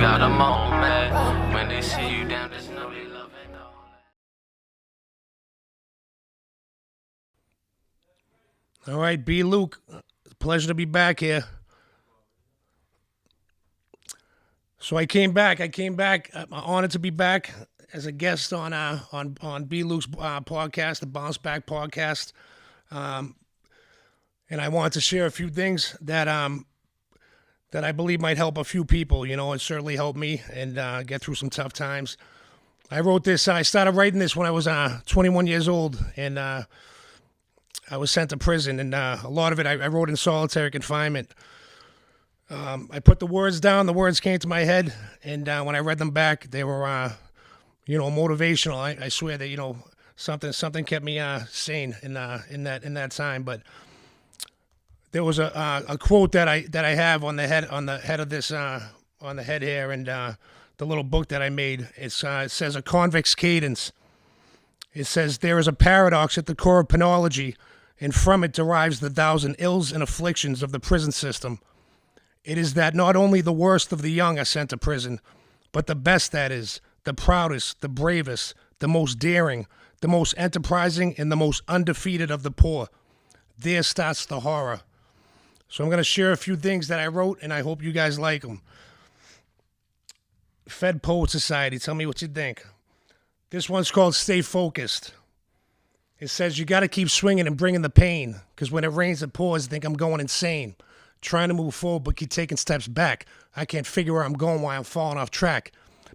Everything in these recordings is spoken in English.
got a moment. When they see you down, just know they love it all. All right, B. Luke, pleasure to be back here. So I came back. I'm honored to be back as a guest on B. Luke's podcast, the Bounce Back podcast. And I want to share a few things that I believe might help a few people. You know, it certainly helped me and get through some tough times. I wrote this. I started writing this when I was 21 years old, and I was sent to prison. And a lot of it I wrote in solitary confinement. I put the words down. The words came to my head, and when I read them back, they were, motivational. I swear that something kept me sane in that time. But there was a quote that I have on the head of this on the head here, and the little book that I made. It says a convict's cadence. It says there is a paradox at the core of penology, and from it derives the thousand ills and afflictions of the prison system. It is that not only the worst of the young are sent to prison, but the best, that is, the proudest, the bravest, the most daring, the most enterprising, and the most undefeated of the poor. There starts the horror. So I'm going to share a few things that I wrote, and I hope you guys like them. Fed Poet Society, tell me what you think. This one's called Stay Focused. It says you got to keep swinging and bringing the pain, because when it rains it pours, I think I'm going insane. Trying to move forward, but keep taking steps back. I can't figure where I'm going, why I'm falling off track.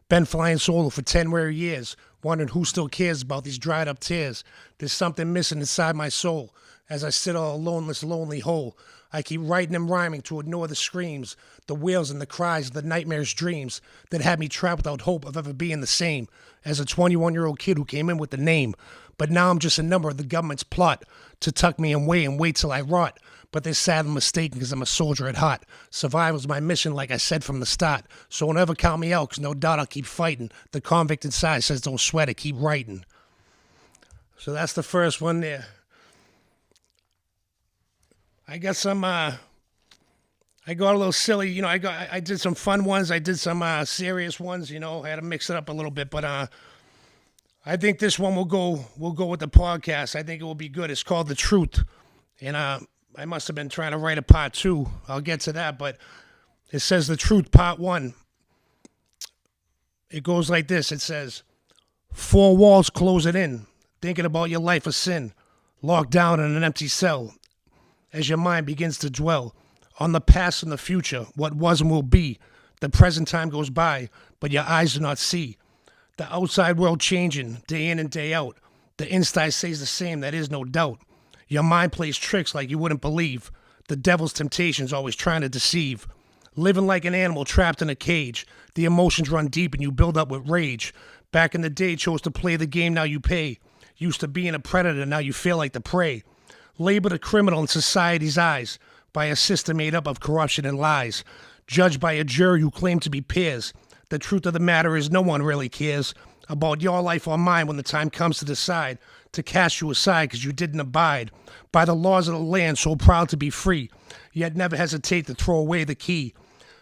Been flying solo for 10 weary years, wondering who still cares about these dried up tears. There's something missing inside my soul. As I sit all alone in this lonely hole, I keep writing and rhyming to ignore the screams, the wails and the cries, the nightmares, dreams that had me trapped without hope of ever being the same as a 21-year-old kid who came in with the name. But now I'm just a number of the government's plot to tuck me away and wait till I rot. But they're sadly mistaken because I'm a soldier at heart. Survival's my mission, like I said from the start. So don't ever count me out, because no doubt I'll keep fighting. The convict inside says don't sweat it, keep writing. So that's the first one there. I got some, I got a little silly, I did some fun ones. I did some serious ones, I had to mix it up a little bit. But I think this one will go with the podcast. I think it will be good. It's called The Truth. And I must have been trying to write a part 2. I'll get to that, but it says The Truth, part 1. It goes like this. It says, 4 walls close it in, thinking about your life of sin, locked down in an empty cell, as your mind begins to dwell on the past and the future, what was and will be. The present time goes by, but your eyes do not see. The outside world changing, day in and day out. The inside stays the same, that is no doubt. Your mind plays tricks like you wouldn't believe. The devil's temptation's always trying to deceive. Living like an animal trapped in a cage. The emotions run deep and you build up with rage. Back in the day, chose to play the game, now you pay. Used to being a predator, now you feel like the prey. Labeled a criminal in society's eyes by a system made up of corruption and lies. Judged by a jury who claim to be peers. The truth of the matter is no one really cares about your life or mine when the time comes to decide to cast you aside because you didn't abide by the laws of the land, so proud to be free, yet never hesitate to throw away the key.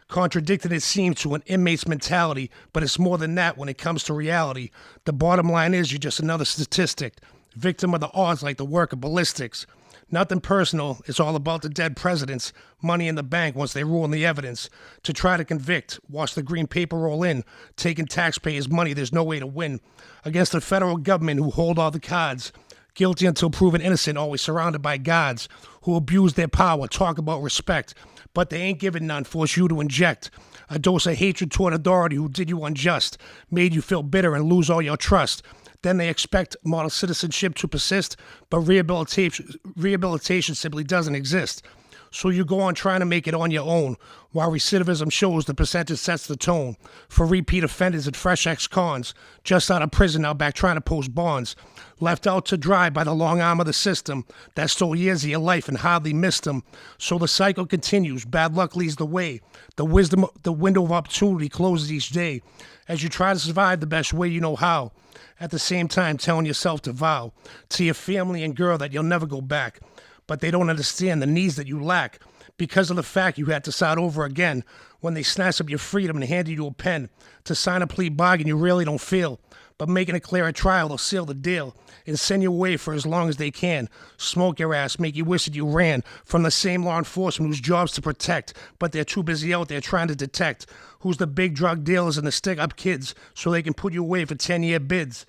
Contradicting it seems to an inmate's mentality, but it's more than that when it comes to reality. The bottom line is you're just another statistic, victim of the odds like the work of ballistics. Nothing personal, it's all about the dead presidents, money in the bank once they ruin the evidence. To try to convict, watch the green paper roll in, taking taxpayers' money, there's no way to win. Against the federal government who hold all the cards, guilty until proven innocent, always surrounded by gods, who abuse their power, talk about respect, but they ain't giving none, force you to inject a dose of hatred toward authority who did you unjust, made you feel bitter and lose all your trust. Then they expect model citizenship to persist, but rehabilitation simply doesn't exist. So you go on trying to make it on your own, while recidivism shows the percentage sets the tone. For repeat offenders and fresh ex-cons, just out of prison now back trying to post bonds. Left out to dry by the long arm of the system that stole years of your life and hardly missed them. So the cycle continues, bad luck leads the way. The window of opportunity closes each day as you try to survive the best way you know how. At the same time telling yourself to vow to your family and girl that you'll never go back. But they don't understand the needs that you lack. because of the fact you had to start over again when they snatch up your freedom and hand you a pen to sign a plea bargain you really don't feel. But making it clear at trial, they'll seal the deal and send you away for as long as they can. Smoke your ass, make you wish that you ran from the same law enforcement whose job's to protect, but they're too busy out there trying to detect who's the big drug dealers and the stick-up kids so they can put you away for 10-year bids.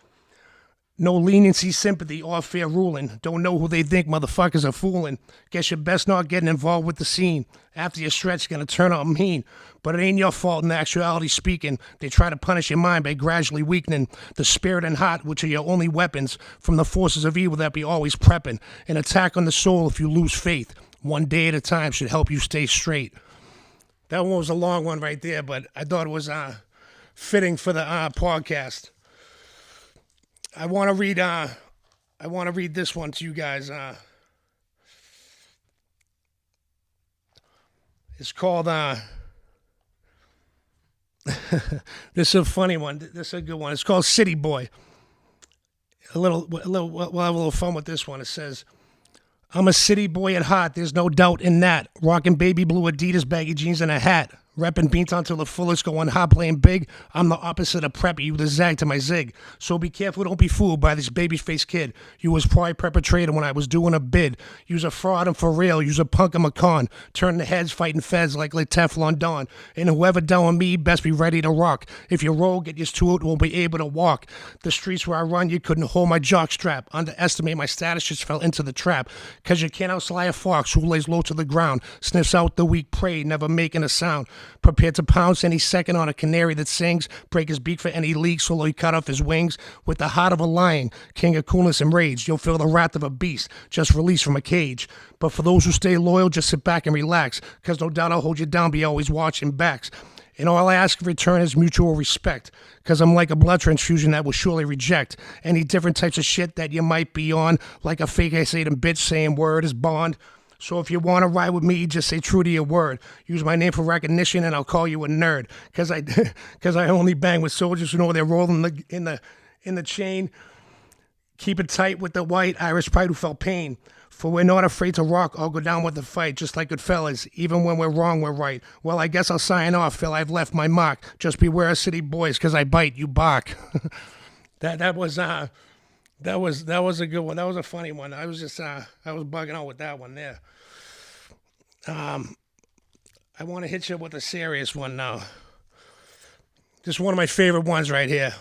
No leniency, sympathy, or fair ruling. Don't know who they think motherfuckers are fooling. Guess you're best not getting involved with the scene. After your stretch, gonna turn out mean. But it ain't your fault in actuality speaking. They try to punish your mind by gradually weakening the spirit and heart, which are your only weapons from the forces of evil that be always prepping. An attack on the soul if you lose faith. One day at a time should help you stay straight. That one was a long one right there, but I thought it was fitting for the podcast. I want to read this one to you guys. It's called this is a funny one. This is a good one. It's called City Boy. We'll have a little fun with this one. It says, I'm a city boy at heart, there's no doubt in that. Rocking baby blue Adidas baggy jeans and a hat. Reppin' Beantown till the fullest, going hot, playing big. I'm the opposite of preppy, you the zag to my zig. So be careful, don't be fooled by this baby-faced kid. You was probably perpetrator when I was doing a bid. You's a fraud and for real, you's a punk and a con. Turning the heads, fighting feds like Teflon Don. And whoever down with me, best be ready to rock. If you roll, get used to it, won't be able to walk. The streets where I run, you couldn't hold my jock strap. Underestimate my status, just fell into the trap. Cause you can't outslay a fox who lays low to the ground. Sniffs out the weak prey, never making a sound. Prepared to pounce any second on a canary that sings, break his beak for any leak, so he cut off his wings. With the heart of a lion, king of coolness and rage, you'll feel the wrath of a beast, just released from a cage. But for those who stay loyal, just sit back and relax, cause no doubt I'll hold you down, be always watching backs. And all I ask in return is mutual respect, cause I'm like a blood transfusion that will surely reject any different types of shit that you might be on, like a fake Satan bitch saying word is bond. So if you want to ride with me, just say true to your word. Use my name for recognition, and I'll call you a nerd. Cause I only bang with soldiers who know they're rolling in the chain. Keep it tight with the white Irish pride who felt pain. For we're not afraid to rock or go down with the fight, just like good fellas. Even when we're wrong, we're right. Well, I guess I'll sign off, Phil. I've left my mark. Just beware of city boys, cause I bite, you bark. That was a good one. That was a funny one. I was bugging out with that one there. I want to hit you with a serious one now. This is one of my favorite ones right here.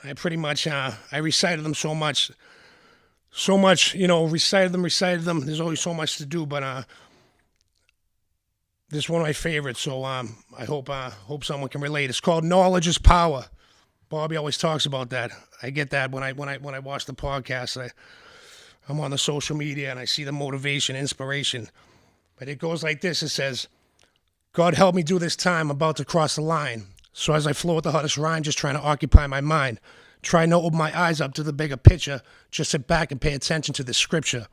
I pretty much, I recited them so much, recited them. There's always so much to do, but this is one of my favorites. So I hope someone can relate. It's called Knowledge is Power. Bobby always talks about that. I get that when I watch the podcast. I'm on the social media and I see the motivation, inspiration. But it goes like this. It says, God help me do this time, I'm about to cross the line. So as I flow with the hottest rhyme, just trying to occupy my mind. Try not to open my eyes up to the bigger picture. Just sit back and pay attention to the scripture.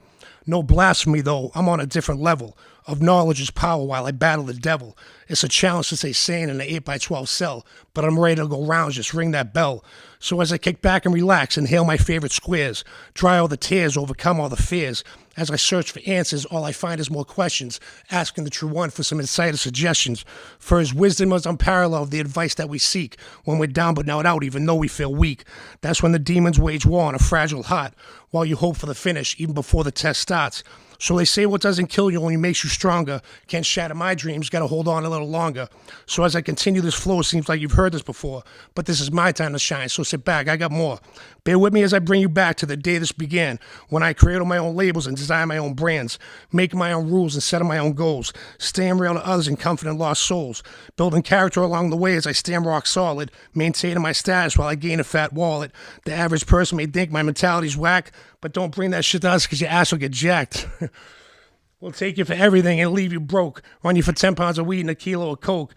No blasphemy, though. I'm on a different level of knowledge is power while I battle the devil. It's a challenge to stay sane in an 8x12 cell, but I'm ready to go rounds, just ring that bell. So as I kick back and relax, inhale my favorite squares, dry all the tears, overcome all the fears. As I search for answers, all I find is more questions, asking the true one for some insight or suggestions. For his wisdom is unparalleled, the advice that we seek when we're down but not out, even though we feel weak. That's when the demons wage war on a fragile heart, while you hope for the finish, even before the test starts. So they say what doesn't kill you only makes you stronger. Can't shatter my dreams, gotta hold on a little longer. So as I continue this flow, it seems like you've heard this before, but this is my time to shine, so sit back, I got more. Bear with me as I bring you back to the day this began, when I created my own labels and designed my own brands, making my own rules and setting my own goals, staying real to others and comforting lost souls, building character along the way as I stand rock solid, maintaining my status while I gain a fat wallet. The average person may think my mentality's whack, but don't bring that shit to us because your ass will get jacked. We'll take you for everything and leave you broke. Run you for 10 pounds of weed and a kilo of coke.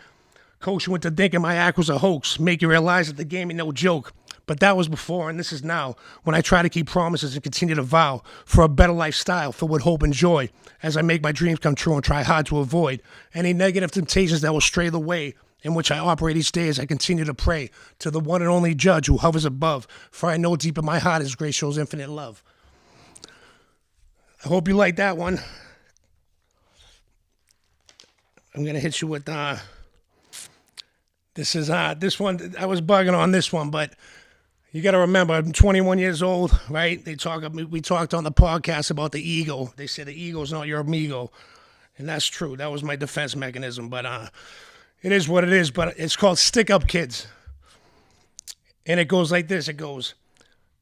Coach you into thinking my act was a hoax. Make you realize that the game ain't no joke. But that was before and this is now, when I try to keep promises and continue to vow for a better lifestyle filled with hope and joy as I make my dreams come true and try hard to avoid any negative temptations that will stray the way in which I operate each day as I continue to pray to the one and only judge who hovers above. For I know deep in my heart his grace shows infinite love. I hope you like that one. I'm gonna hit you with this one. I was bugging on this one, but you got to remember, I'm 21 years old, right? We talked on the podcast about the ego. They say the ego's not your amigo, and that's true. That was my defense mechanism, but it is what it is. But it's called Stickup Kids, and it goes like this. It goes,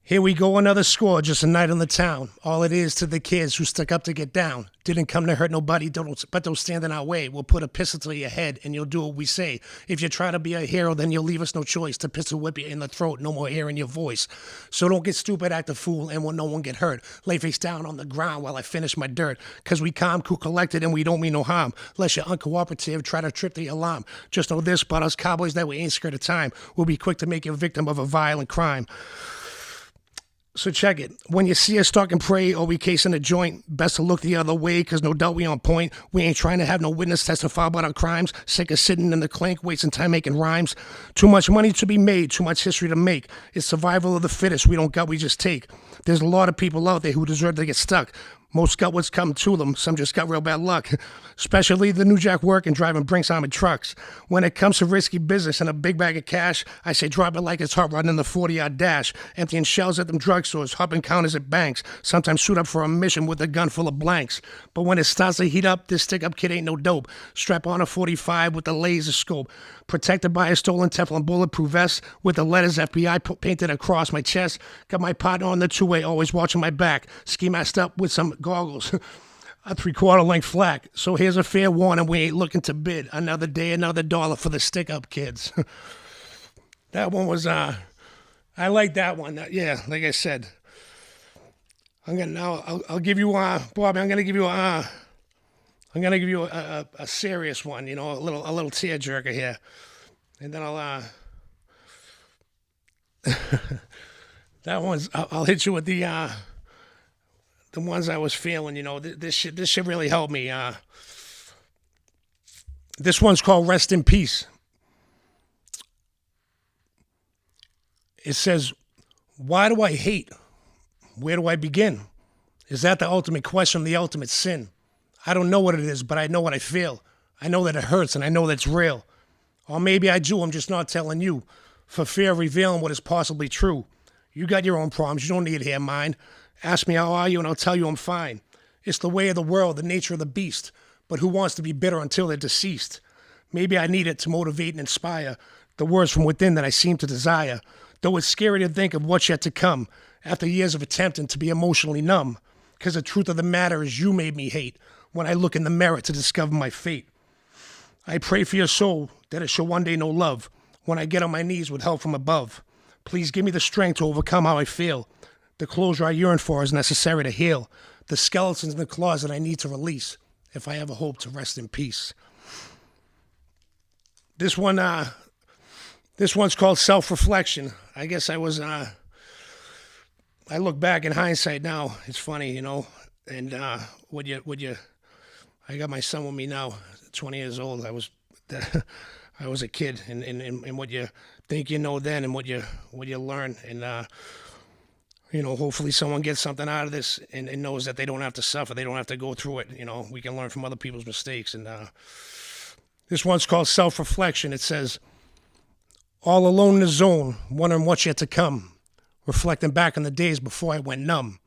here we go, another score, just a night on the town. All it is to the kids who stuck up to get down. Didn't come to hurt nobody, but don't stand in our way. We'll put a pistol to your head and you'll do what we say. If you try to be a hero, then you'll leave us no choice to pistol whip you in the throat, no more hearing your voice. So don't get stupid, act a fool, and no one get hurt. Lay face down on the ground while I finish my dirt. Cause we calm, cool, collected, and we don't mean no harm. Unless you're uncooperative, try to trip the alarm. Just know this about us cowboys, that we ain't scared of time. We'll be quick to make you a victim of a violent crime. So check it. When you see us stalking prey or we casing a joint, best to look the other way, because no doubt we on point. We ain't trying to have no witness testify about our crimes. Sick of sitting in the clink, wasting time making rhymes. Too much money to be made, too much history to make. It's survival of the fittest. We don't gut, we just take. There's a lot of people out there who deserve to get stuck. Most got what's come to them. Some just got real bad luck. Especially the New Jack working, driving Brinks armored trucks. When it comes to risky business and a big bag of cash, I say drop it like it's hot, running the 40-yard dash. Emptying shells at them drugstores, hopping counters at banks. Sometimes suit up for a mission with a gun full of blanks. But when it starts to heat up, this stick-up kid ain't no dope. Strap on a 45 with a laser scope. Protected by a stolen Teflon bulletproof vest with the letters FBI painted across my chest. Got my partner on the two-way, always watching my back. Ski masked up with some goggles. A 3/4 length flak. So here's a fair warning, we ain't looking to bid. Another day, another dollar for the Stick-Up Kids. That one was, I like that one. Yeah, like I said. I'll give you, Bobby, I'm gonna give you a serious one, you know, a little tearjerker here. And then I'll hit you with the ones I was feeling, you know. This shit really helped me. This one's called Rest in Peace. It says, why do I hate? Where do I begin? Is that the ultimate question, the ultimate sin? I don't know what it is, but I know what I feel. I know that it hurts, and I know that it's real. Or maybe I do, I'm just not telling you, for fear of revealing what is possibly true. You got your own problems, you don't need to hear mine. Ask me how are you, and I'll tell you I'm fine. It's the way of the world, the nature of the beast. But who wants to be bitter until they're deceased? Maybe I need it to motivate and inspire the words from within that I seem to desire. Though it's scary to think of what's yet to come, after years of attempting to be emotionally numb. Because the truth of the matter is you made me hate when I look in the mirror to discover my fate. I pray for your soul that it shall one day know love when I get on my knees with help from above. Please give me the strength to overcome how I feel. The closure I yearn for is necessary to heal. The skeletons in the closet I need to release if I ever hope to rest in peace. This one's called Self-Reflection. I guess I look back in hindsight now. It's funny, you know. And I got my son with me now, 20 years old. I was a kid, and what you think you know then, and what you learn, and you know, hopefully someone gets something out of this and knows that they don't have to suffer, they don't have to go through it. You know, we can learn from other people's mistakes. And this one's called Self-Reflection. It says, all alone in the zone, wondering what's yet to come, reflecting back on the days before I went numb.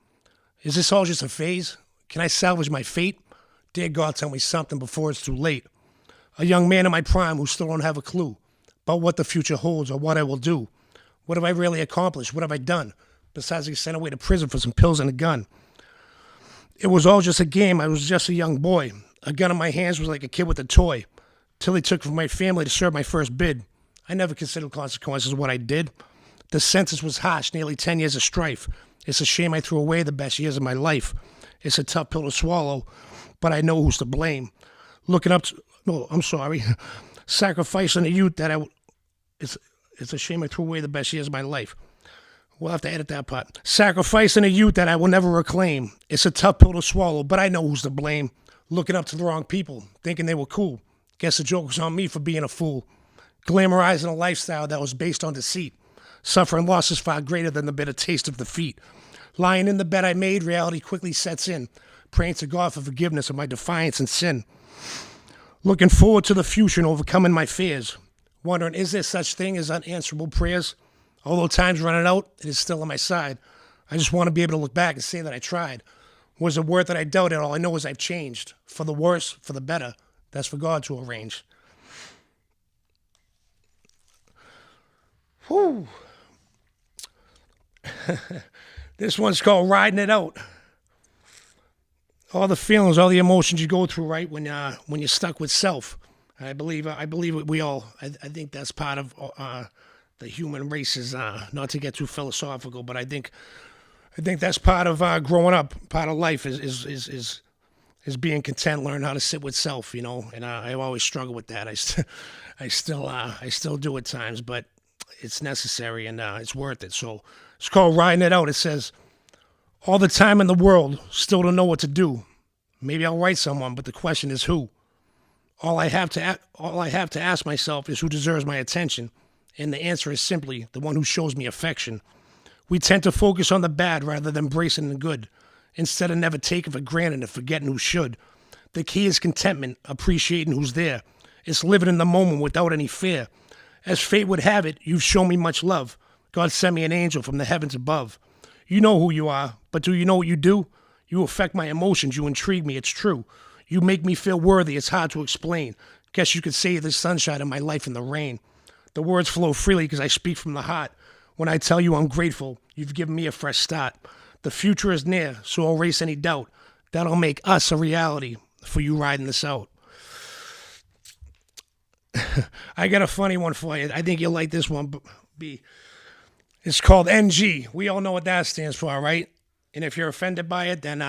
Is this all just a phase? Can I salvage my fate? Dear God, tell me something before it's too late. A young man in my prime who still don't have a clue about what the future holds or what I will do. What have I really accomplished? What have I done? Besides getting sent away to prison for some pills and a gun. It was all just a game. I was just a young boy. A gun in my hands was like a kid with a toy. Till he took from my family to serve my first bid. I never considered consequences of what I did. The sentence was harsh, nearly 10 years of strife. It's a shame I threw away the best years of my life. It's a tough pill to swallow, but I know who's to blame. Sacrificing the youth that it's a shame I threw away the best years of my life. We'll have to edit that part. Sacrificing a youth that I will never reclaim. It's a tough pill to swallow, but I know who's to blame. Looking up to the wrong people, thinking they were cool. Guess the joke was on me for being a fool. Glamorizing a lifestyle that was based on deceit. Suffering losses far greater than the bitter taste of defeat. Lying in the bed I made, reality quickly sets in. Praying to God for forgiveness of my defiance and sin. Looking forward to the future and overcoming my fears. Wondering, is there such thing as unanswerable prayers? Although time's running out, it is still on my side. I just want to be able to look back and say that I tried. Was it worth it? I doubt it. All I know is I've changed. For the worse, for the better. That's for God to arrange. Whew. This one's called Riding It Out. All the feelings, all the emotions you go through, right, when you're stuck with self. I believe we all. I think that's part of the human race. Is not to get too philosophical, but I think that's part of growing up. Part of life is being content, learn how to sit with self, And I've always struggled with that. I still do at times, but it's necessary and it's worth it. So it's called Riding It Out. It says, all the time in the world, still don't know what to do. Maybe I'll write someone, but the question is who. All I have to ask myself is who deserves my attention, and the answer is simply the one who shows me affection. We tend to focus on the bad rather than embracing the good, instead of never taking for granted and forgetting who should. The key is contentment, appreciating who's there. It's living in the moment without any fear. As fate would have it, you've shown me much love. God sent me an angel from the heavens above. You know who you are, but do you know what you do? You affect my emotions, you intrigue me, it's true. You make me feel worthy, it's hard to explain. Guess you could say the sunshine in my life in the rain. The words flow freely because I speak from the heart. When I tell you I'm grateful, you've given me a fresh start. The future is near, so I'll erase any doubt. That'll make us a reality for you riding this out. I got a funny one for you. I think you'll like this one, B. It's called NG. We all know what that stands for, right? And if you're offended by it, then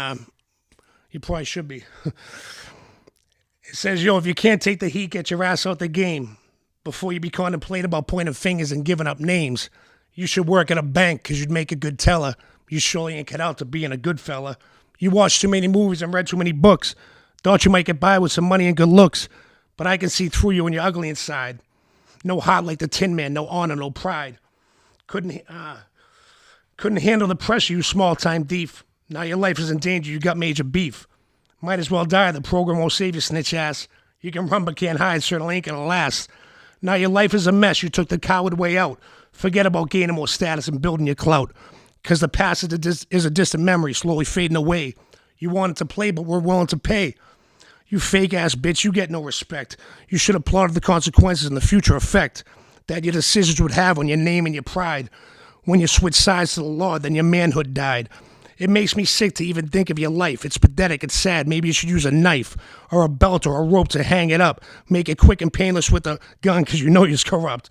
you probably should be. It says, if you can't take the heat, get your ass out the game. Before you be contemplating about pointing fingers and giving up names. You should work at a bank because you'd make a good teller. You surely ain't cut out to being a good fella. You watched too many movies and read too many books. Thought you might get by with some money and good looks. But I can see through you and you're ugly inside. No heart like the Tin Man, no honor, no pride. Couldn't handle the pressure, you small-time thief. Now your life is in danger, you got major beef. Might as well die, the program won't save you, snitch ass. You can run but can't hide, certainly ain't gonna last. Now your life is a mess, you took the coward way out. Forget about gaining more status and building your clout. Cause the past is a distant memory, slowly fading away. You wanted to play, but we're willing to pay. You fake-ass bitch, you get no respect. You should have plotted the consequences and the future effect that your decisions would have on your name and your pride. When you switch sides to the law, then your manhood died. It makes me sick to even think of your life. It's pathetic, it's sad. Maybe you should use a knife or a belt or a rope to hang it up. Make it quick and painless with a gun because you know you're corrupt.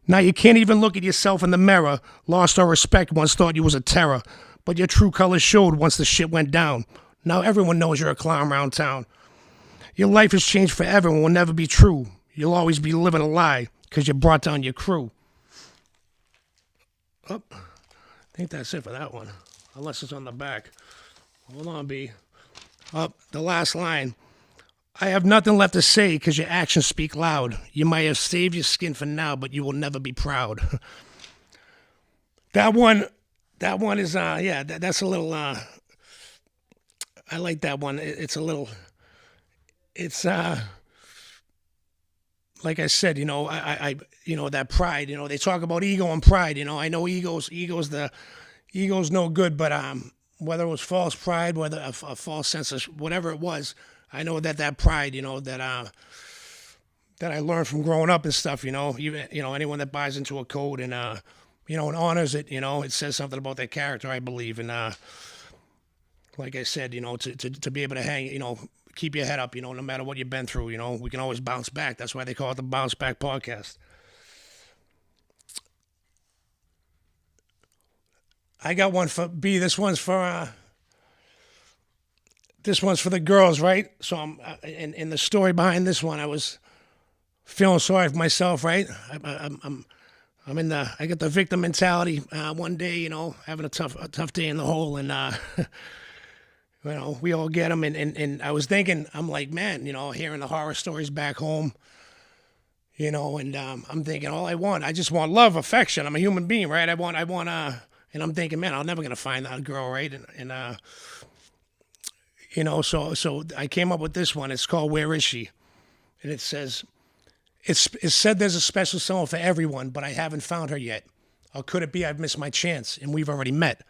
Now you can't even look at yourself in the mirror. Lost our respect, once thought you was a terror. But your true colors showed once the shit went down. Now everyone knows you're a clown around town. Your life has changed forever and will never be true. You'll always be living a lie because you brought down your crew. Oh, I think that's it for that one. Unless it's on the back. Hold on, B. The last line. I have nothing left to say because your actions speak loud. You might have saved your skin for now, but you will never be proud. That one is, that's a little, I like that one. It's a little, it's, like I said, I that pride, they talk about ego and pride, I know ego's no good, but whether it was false pride, whether a false sense of whatever it was, I know that pride, that I learned from growing up and stuff, even, anyone that buys into a code and, and honors it, it says something about their character, I believe. And, like I said, to be able to hang, keep your head up, no matter what you've been through, we can always bounce back. That's why they call it the Bounce Back Podcast. I got one for B. This one's for the girls, right? So I'm in the story behind this one. I was feeling sorry for myself, right? I'm I got the victim mentality. One day, having a tough day in the hole, and we all get them. And I was thinking, I'm like, man, hearing the horror stories back home, and I'm thinking, I just want love, affection. I'm a human being, right? I want. And I'm thinking, man, I'm never gonna find that girl, right? So I came up with this one. It's called "Where Is She?" And it says, it's said there's a special someone for everyone, but I haven't found her yet. Or could it be I've missed my chance and we've already met?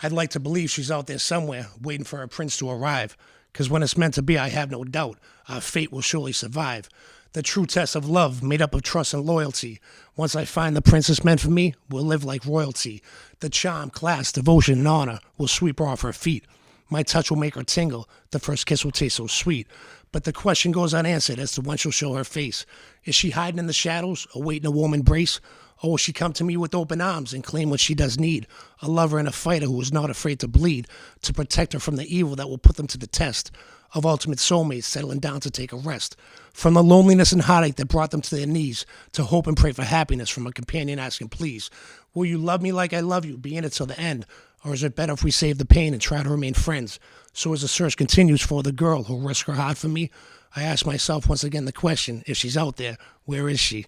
I'd like to believe she's out there somewhere, waiting for her prince to arrive. Because when it's meant to be, I have no doubt our fate will surely survive. The true test of love, made up of trust and loyalty. Once I find the princess meant for me, we'll live like royalty. The charm, class, devotion, and honor will sweep her off her feet. My touch will make her tingle. The first kiss will taste so sweet. But the question goes unanswered as to when she'll show her face. Is she hiding in the shadows, awaiting a warm embrace? Or will she come to me with open arms and claim what she does need? A lover and a fighter who is not afraid to bleed, to protect her from the evil that will put them to the test. Of ultimate soulmates settling down to take a rest. From the loneliness and heartache that brought them to their knees, to hope and pray for happiness from a companion asking, please, will you love me like I love you, be in it till the end? Or is it better if we save the pain and try to remain friends? So as the search continues for the girl who'll risk her heart for me, I ask myself once again the question, if she's out there, where is she?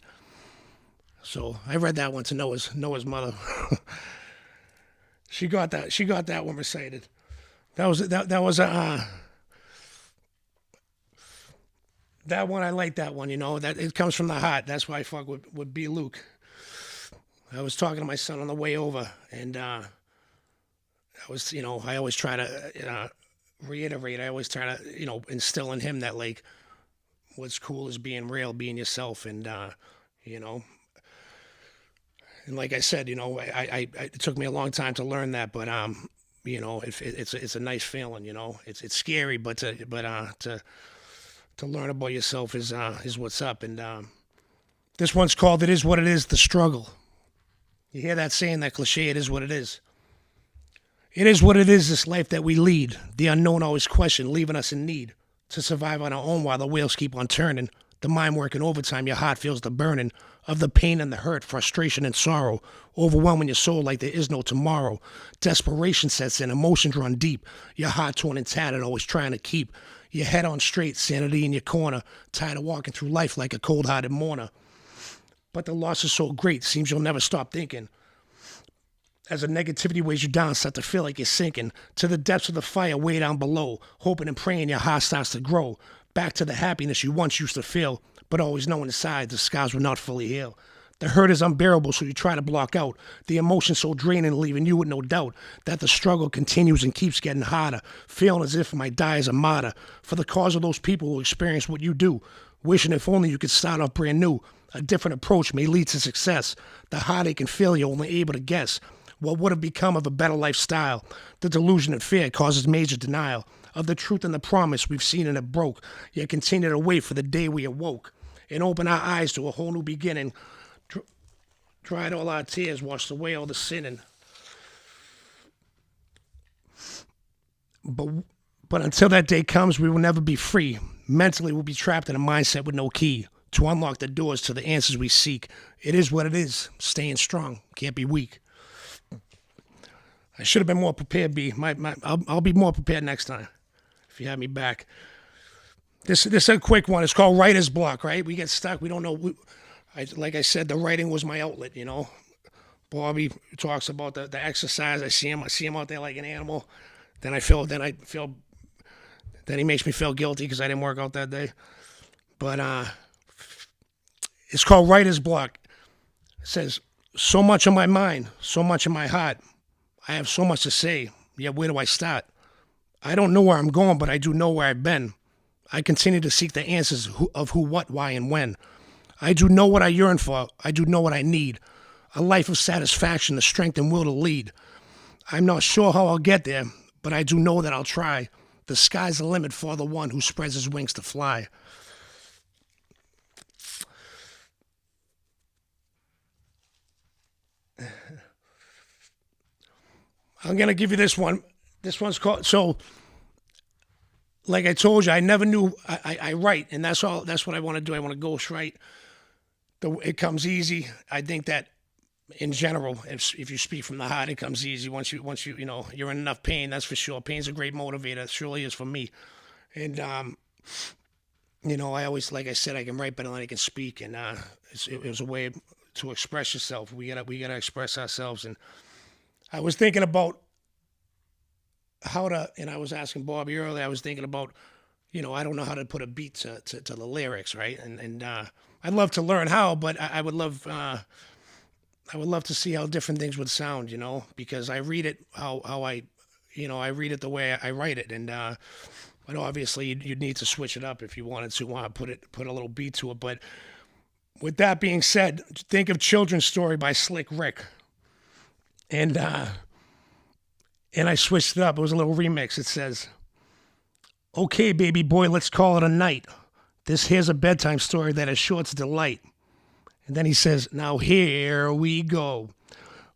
So I read that one to Noah's mother. She got that one recited. That was that one. I like that one. That it comes from the heart. That's why I fuck with B. Luke. I was talking to my son on the way over, and I always try to reiterate. I always try to instill in him that like what's cool is being real, being yourself, and And like I said, I it took me a long time to learn that, but it's a nice feeling. It's scary, but to learn about yourself is what's up. And this one's called "It Is What It Is." The struggle. You hear that saying, that cliche? It is what it is. It is what it is. This life that we lead, the unknown always questioned, leaving us in need to survive on our own while the wheels keep on turning. The mind working overtime, your heart feels the burning of the pain and the hurt, frustration and sorrow, overwhelming your soul like there is no tomorrow. Desperation sets in, emotions run deep, your heart torn and tattered, always trying to keep your head on straight, sanity in your corner, tired of walking through life like a cold-hearted mourner. But the loss is so great, seems you'll never stop thinking. As the negativity weighs you down, start to feel like you're sinking to the depths of the fire way down below, hoping and praying your heart starts to grow. Back to the happiness you once used to feel, but always knowing inside the scars will not fully heal. The hurt is unbearable, so you try to block out the emotion so draining, leaving you with no doubt that the struggle continues and keeps getting harder, feeling as if I might die as a martyr for the cause of those people who experience what you do, wishing if only you could start off brand new. A different approach may lead to success. The heartache and failure only able to guess what would have become of a better lifestyle. The delusion and fear causes major denial of the truth and the promise we've seen and it broke, yet continue to wait for the day we awoke and open our eyes to a whole new beginning. Dried all our tears, washed away all the sinning. But until that day comes, we will never be free. Mentally, we'll be trapped in a mindset with no key to unlock the doors to the answers we seek. It is what it is. Staying strong, can't be weak. I should have been more prepared, B. I'll be more prepared next time if you have me back. This is a quick one. It's called writer's block, right? We get stuck. We don't know. Like I said, the writing was my outlet, Bobby talks about the exercise. I see him out there like an animal. Then he makes me feel guilty because I didn't work out that day. But it's called writer's block. It says, so much on my mind, so much in my heart. I have so much to say, yet where do I start? I don't know where I'm going, but I do know where I've been. I continue to seek the answers of who, what, why, and when. I do know what I yearn for. I do know what I need. A life of satisfaction, the strength and will to lead. I'm not sure how I'll get there, but I do know that I'll try. The sky's the limit for the one who spreads his wings to fly. I'm going to give you this one. This one's called, so like I told you, I never knew I write, and that's all. That's what I want to do. I want to ghost write. It comes easy. I think that in general, if you speak from the heart, it comes easy. Once you're in enough pain, that's for sure. Pain's a great motivator. It surely is for me. And I always, like I said, I can write better than I can speak, and it was a way to express yourself. We gotta express ourselves. And I was thinking about and I was asking Bobby earlier, I was thinking about, I don't know how to put a beat to the lyrics, right? And I'd love to learn how, but I would love to see how different things would sound, because I read it how I read it the way I write it, and but obviously you'd need to switch it up if you wanted to put a little beat to it. But with that being said, think of Children's Story by Slick Rick, and I switched it up. It was a little remix. It says, "Okay, baby boy, let's call it a night. This here's a bedtime story that is sure to delight." And then he says, "Now here we go.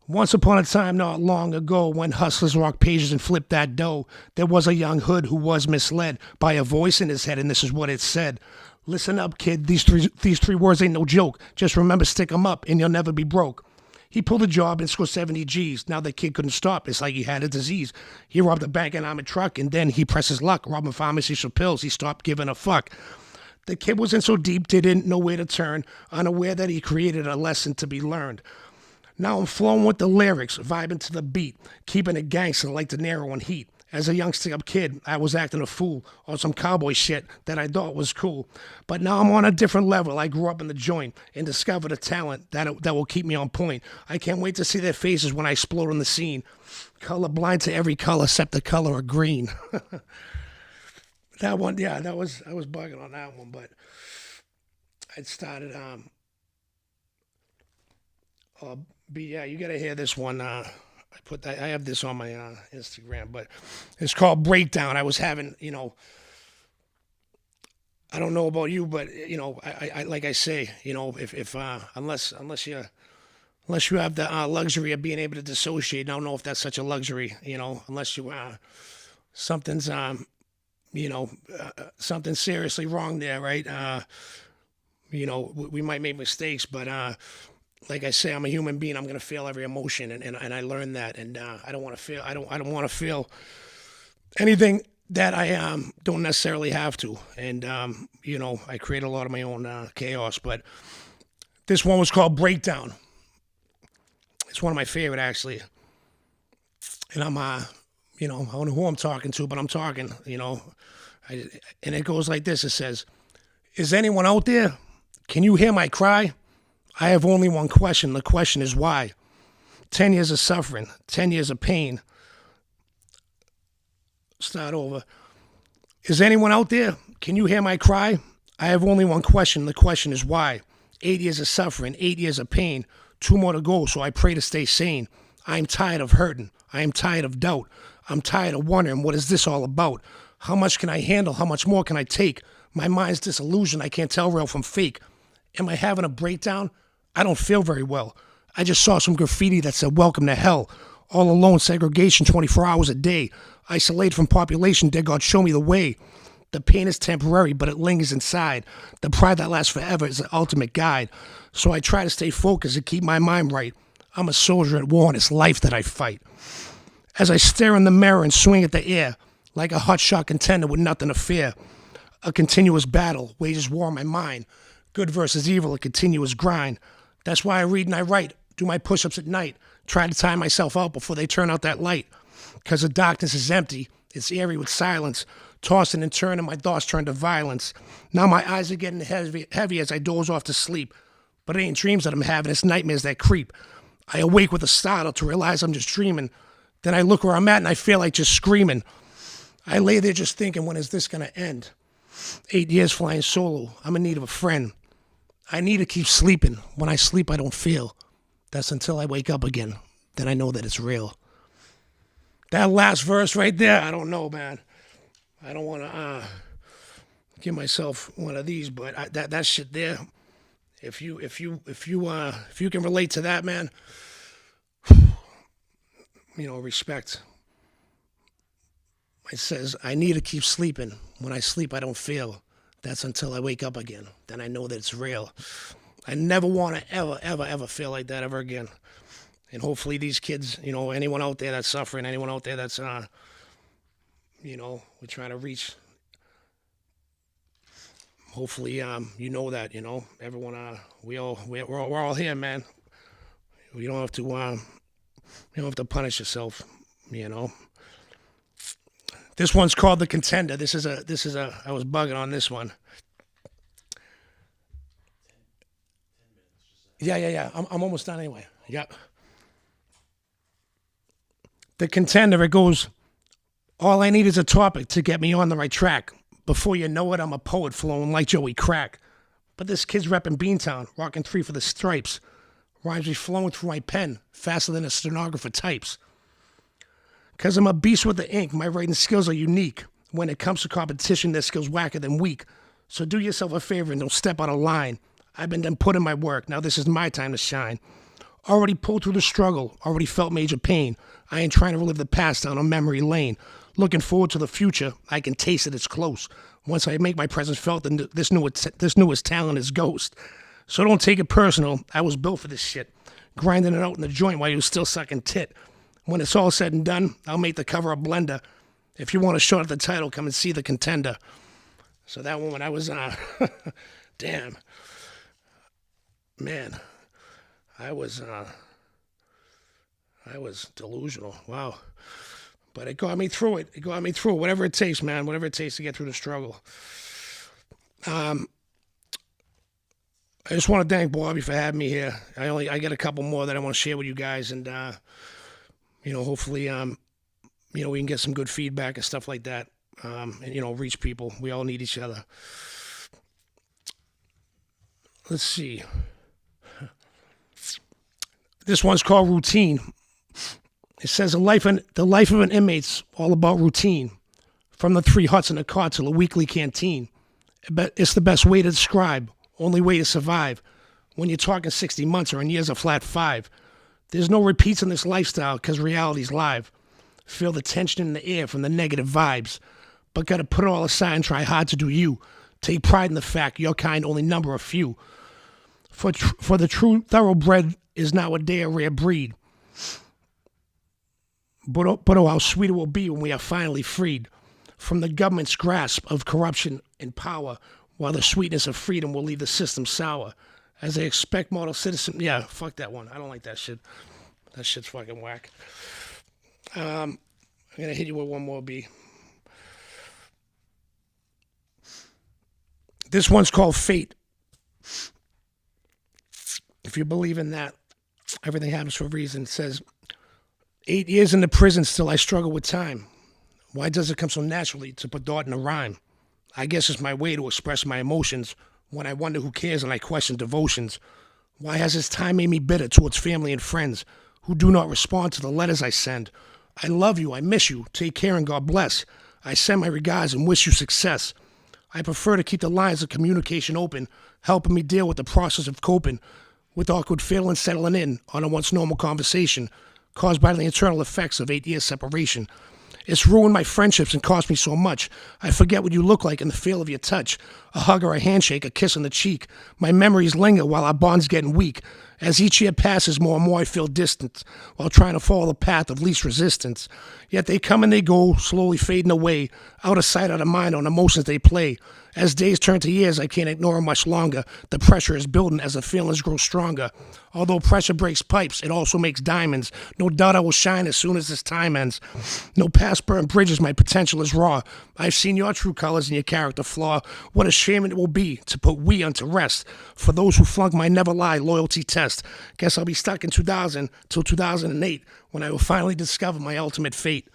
Once upon a time not long ago, when hustlers rocked pages and flipped that dough, there was a young hood who was misled by a voice in his head, and this is what it said. Listen up, kid, these three words ain't no joke. Just remember, stick 'em up, and you'll never be broke." He pulled a job and scored 70 G's. Now the kid couldn't stop. It's like he had a disease. He robbed a bank and armored truck, and then he pressed his luck. Robbing pharmacies for pills. He stopped giving a fuck. The kid was in so deep, didn't know where to turn, unaware that he created a lesson to be learned. Now I'm flowing with the lyrics, vibing to the beat, keeping it gangster like De Niro and Heat. As a young stick-up kid, I was acting a fool on some cowboy shit that I thought was cool. But now I'm on a different level. I grew up in the joint and discovered a talent that will keep me on point. I can't wait to see their faces when I explode on the scene. Colorblind to every color except the color of green. That one, yeah, I was bugging on that one, but I'd started, but yeah, you gotta hear this one. I have this on my Instagram, but it's called Breakdown. I was having, I don't know about you, but I like I say, if unless you have the luxury of being able to dissociate, I don't know if that's such a luxury, unless you something's something seriously wrong there, right? We might make mistakes, but like I say, I'm a human being. I'm gonna feel every emotion, and I learned that, and I don't want to feel. I don't want to feel anything that I don't necessarily have to, and I create a lot of my own chaos. But this one was called Breakdown. It's one of my favorite, actually, and I'm I don't know who I'm talking to, but I'm talking, and it goes like this. It says, "Is anyone out there? Can you hear my cry? I have only one question. The question is why? 10 years of suffering, 10 years of pain." Start over. "Is anyone out there? Can you hear my cry? I have only one question. The question is why? 8 years of suffering, 8 years of pain, 2 more to go, so I pray to stay sane. I am tired of hurting. I am tired of doubt. I'm tired of wondering, what is this all about? How much can I handle? How much more can I take? My mind's disillusioned. I can't tell real from fake. Am I having a breakdown? I don't feel very well. I just saw some graffiti that said, 'Welcome to hell.' All alone, segregation 24 hours a day. Isolated from population, dear God, show me the way. The pain is temporary, but it lingers inside. The pride that lasts forever is the ultimate guide. So I try to stay focused and keep my mind right. I'm a soldier at war, and it's life that I fight. As I stare in the mirror and swing at the air, like a hotshot contender with nothing to fear. A continuous battle wages war in my mind. Good versus evil, a continuous grind. That's why I read and I write, do my push-ups at night, try to time myself out before they turn out that light. Because the darkness is empty, it's eerie with silence, tossing and turning, my thoughts turn to violence. Now my eyes are getting heavy as I doze off to sleep. But it ain't dreams that I'm having, it's nightmares that creep. I awake with a startle to realize I'm just dreaming. Then I look where I'm at and I feel like just screaming. I lay there just thinking, when is this gonna end? 8 years flying solo, I'm in need of a friend. I need to keep sleeping. When I sleep, I don't feel. That's until I wake up again. Then I know that it's real." That last verse right there, I don't know, man. I don't want to give myself one of these, but that shit there. If you can relate to that, man, respect. It says, "I need to keep sleeping. When I sleep, I don't feel. That's until I wake up again. Then I know that it's real." I never want to ever feel like that ever again. And hopefully these kids, anyone out there that's suffering, anyone out there that's, we're trying to reach. Hopefully, that, everyone, we're all here, man. You don't have to, punish yourself, This one's called The Contender. This is a I was bugging on this one. Yeah. I'm almost done anyway. Yeah. The Contender, it goes, all I need is a topic to get me on the right track. Before you know it, I'm a poet flowing like Joey Crack. But this kid's repping Beantown, rocking 3 for the stripes. Rhymes be flowing through my pen, faster than a stenographer types. Cause I'm a beast with the ink, my writing skills are unique. When it comes to competition, their skills whacker than weak. So do yourself a favor and don't step out of line. I've been done putting my work, now this is my time to shine. Already pulled through the struggle, already felt major pain. I ain't trying to relive the past down a memory lane. Looking forward to the future, I can taste it, it's close. Once I make my presence felt, this newest talent is ghost. So don't take it personal, I was built for this shit. Grinding it out in the joint while you're still sucking tit. When it's all said and done, I'll make the cover a blender. If you want a shot at the title, come and see The Contender. So that one, I was, damn. Man, I was delusional. Wow. But it got me through it. It got me through it. Whatever it takes, man. Whatever it takes to get through the struggle. I just want to thank Bobby for having me here. I got a couple more that I want to share with you guys, and hopefully, we can get some good feedback and stuff like that, and reach people. We all need each other. Let's see. This one's called Routine. It says the life of an inmate's all about routine. From the 3 huts in the car to the weekly canteen. It's the best way to describe, only way to survive. When you're talking 60 months or in years a flat 5. There's no repeats in this lifestyle because reality's live. Feel the tension in the air from the negative vibes. But gotta put it all aside and try hard to do you. Take pride in the fact your kind only number a few. For the true thoroughbred is now a day a rare breed. But oh, how sweet it will be when we are finally freed from the government's grasp of corruption and power, while the sweetness of freedom will leave the system sour. As they expect model citizen. Yeah, fuck that one. I don't like that shit. That shit's fucking whack. I'm gonna hit you with one more, B. This one's called Fate. If you believe in that, everything happens for a reason. It says, 8 years in the prison, still I struggle with time. Why does it come so naturally to put thought in a rhyme? I guess it's my way to express my emotions when I wonder who cares and I question devotions. Why has this time made me bitter towards family and friends who do not respond to the letters I send? I love you, I miss you, take care and God bless. I send my regards and wish you success. I prefer to keep the lines of communication open, helping me deal with the process of coping with awkward feelings settling in on a once normal conversation caused by the internal effects of 8 years separation. It's ruined my friendships and cost me so much. I forget what you look like and the feel of your touch. A hug or a handshake, a kiss on the cheek. My memories linger while our bond's getting weak. As each year passes, more and more I feel distant while trying to follow the path of least resistance. Yet they come and they go, slowly fading away, out of sight, out of mind on emotions they play. As days turn to years, I can't ignore them much longer. The pressure is building as the feelings grow stronger. Although pressure breaks pipes, it also makes diamonds. No doubt I will shine as soon as this time ends. No past burned bridges, my potential is raw. I've seen your true colors and your character flaw. What a shame it will be to put we unto rest. For those who flunk my never lie loyalty test. Guess I'll be stuck in 2000 till 2008 when I will finally discover my ultimate fate.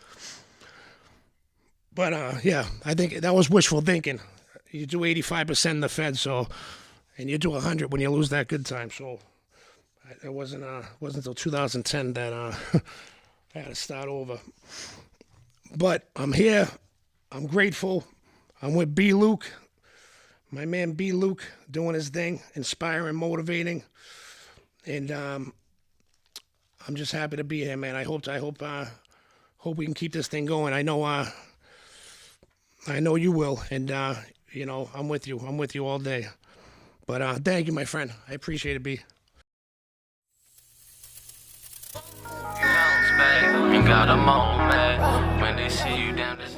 But yeah, I think that was wishful thinking. You do 85% in the Fed, and you do 100 when you lose that good time. So it wasn't until 2010 that I had to start over. But I'm here. I'm grateful. I'm with B. Luke, my man B. Luke, doing his thing, inspiring, motivating, and I'm just happy to be here, man. I hope we can keep this thing going. I know you will, and I'm with you. I'm with you all day. But thank you, my friend. I appreciate it, B. Bounce back and got a moment when they see you down this